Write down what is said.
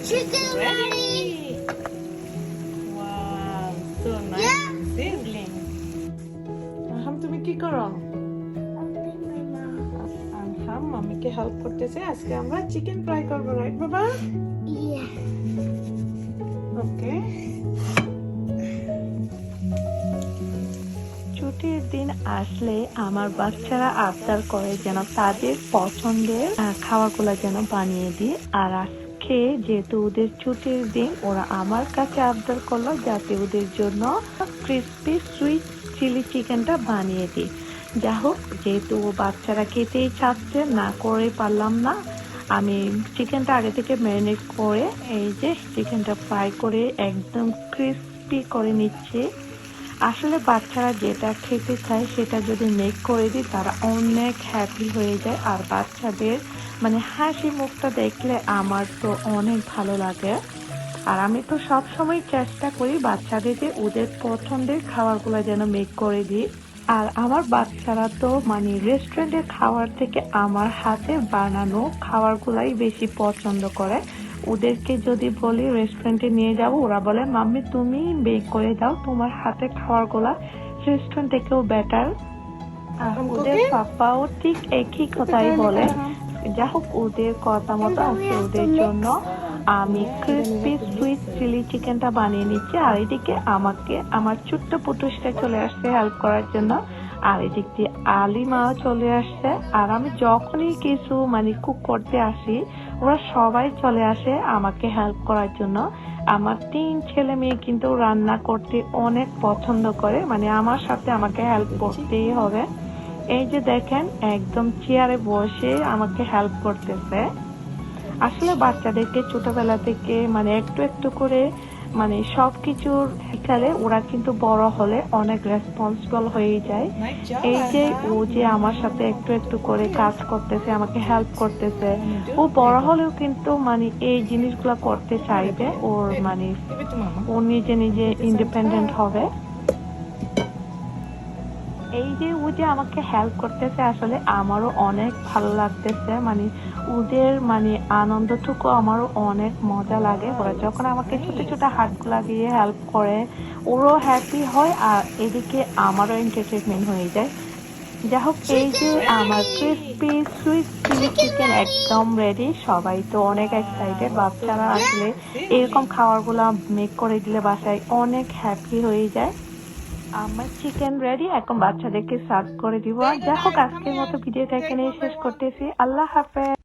Chicken ready. Wow, so nice sizzling. তুমি কি করো? মাম্মিকে হেল্প করতেছে। আজকে আমরা চিকেন ফ্রাই করবো, রাইট বাবা? ওকে। ছুটির দিন আসলে আমার বাচ্চারা আবদার করে যেন তাদের পছন্দের খাবারগুলো যেন বানিয়ে দিই। আর আজকে যেহেতু ওদের ছুটির দিন, ওরা আমার কাছে আবদার করলো যাতে ওদের জন্য ক্রিসপি সুইট চিলি চিকেনটা বানিয়ে দিই। যা হোক, যেহেতু বাচ্চারা খেতেই চাচ্ছে, না করে পারলাম না। আমি চিকেনটা আগে থেকে ম্যারিনেট করে এই যে চিকেনটা ফ্রাই করে একদম ক্রিসপি করে নিচ্ছি। আসলে বাচ্চারা যেটা খেতে চায় সেটা যদি মেক করে দিই, তারা অনেক হ্যাপি হয়ে যায়। আর বাচ্চাদের মানে হাসি মুখটা দেখলে আমার তো অনেক ভালো লাগে। আর আমি তো সব সময় চেষ্টা করি বাচ্চাদেরকে ওদের পছন্দের খাবারগুলো যেন মেক করে দিই। আর আমার বাচ্চারা তো মানে রেস্টুরেন্টের খাবার থেকে আমার হাতে বানানো খাবারগুলাই বেশি পছন্দ করে। ওদেরকে যদি বলি রেস্টুরেন্টে নিয়ে যাব, ওরা বলে মাম্মি তুমি বেক করে দাও, তোমার হাতে খাবারগুলা রেস্টুরেন্ট থেকেও বেটার। আর ওদের পাপাও ঠিক একই কথাই বলে। যা হোক, ওদের কথা মতো আজকে ওদের জন্য আমি ক্রিসপি সুইট চিলি চিকেনটা বানিয়ে নিচ্ছি। আর এদিকে আমাকে আমার ছোট্ট পুটুসটা চলে আসছে হেল্প করার জন্য। আর এদিক দিয়ে আলিমাও চলে আসছে। আর আমি যখনই কিছু মানে কুক করতে আসি, ওরা সবাই চলে আসে আমাকে হেল্প করার জন্য। আমার 3 ছেলে মেয়ে কিন্তু রান্না করতে অনেক পছন্দ করে, মানে আমার সাথে আমাকে হেল্প করতেই হবে। এই যে দেখেন, একদম চেয়ারে বসে আমাকে হেল্প করতেছে। আসলে বাচ্চাদেরকে ছোটবেলা থেকে মানে একটু একটু করে মানে সবকিছুর শিখালে ওরা কিন্তু বড় হলে অনেক রেসপন্সিবল হয়ে যায়। এই যে ও যে আমার সাথে একটু একটু করে কাজ করতেছে, আমাকে হেল্প করতেছে, ও বড় হলেও কিন্তু মানে এই জিনিসগুলো করতে চাইবে। ওর মানে ও নিজে নিজে ইন্ডিপেন্ডেন্ট হবে। এই যে ও যে আমাকে হেল্প করতেছে, আসলে আমারও অনেক ভালো লাগতেছে। মানে ওদের মানে আনন্দটুকু আমারও অনেক মজা লাগে। ওরা যখন আমাকে ছোট ছোট হাতগুলা দিয়ে হেল্প করে, ওরও হ্যাপি হয় আর এদিকে আমারও এন্টারটেনমেন্ট হয়ে যায়। যা হোক, এই যে আমার ক্রিসপি সুইট চিলি চিকেন একদম রেডি। সবাই তো অনেক এক্সাইটেড। বাচ্চারা আসলে এরকম খাবারগুলা মেক করে দিলে বাসায় অনেক হ্যাপি হয়ে যায়। আমার চিকেন রেডি, এখন বাচ্চাদেরকে সার্ভ করে দিব। আর যা হোক, আজকের মতো ভিডিওটা এখানেই শেষ করতেছি। আল্লাহ হাফেজ।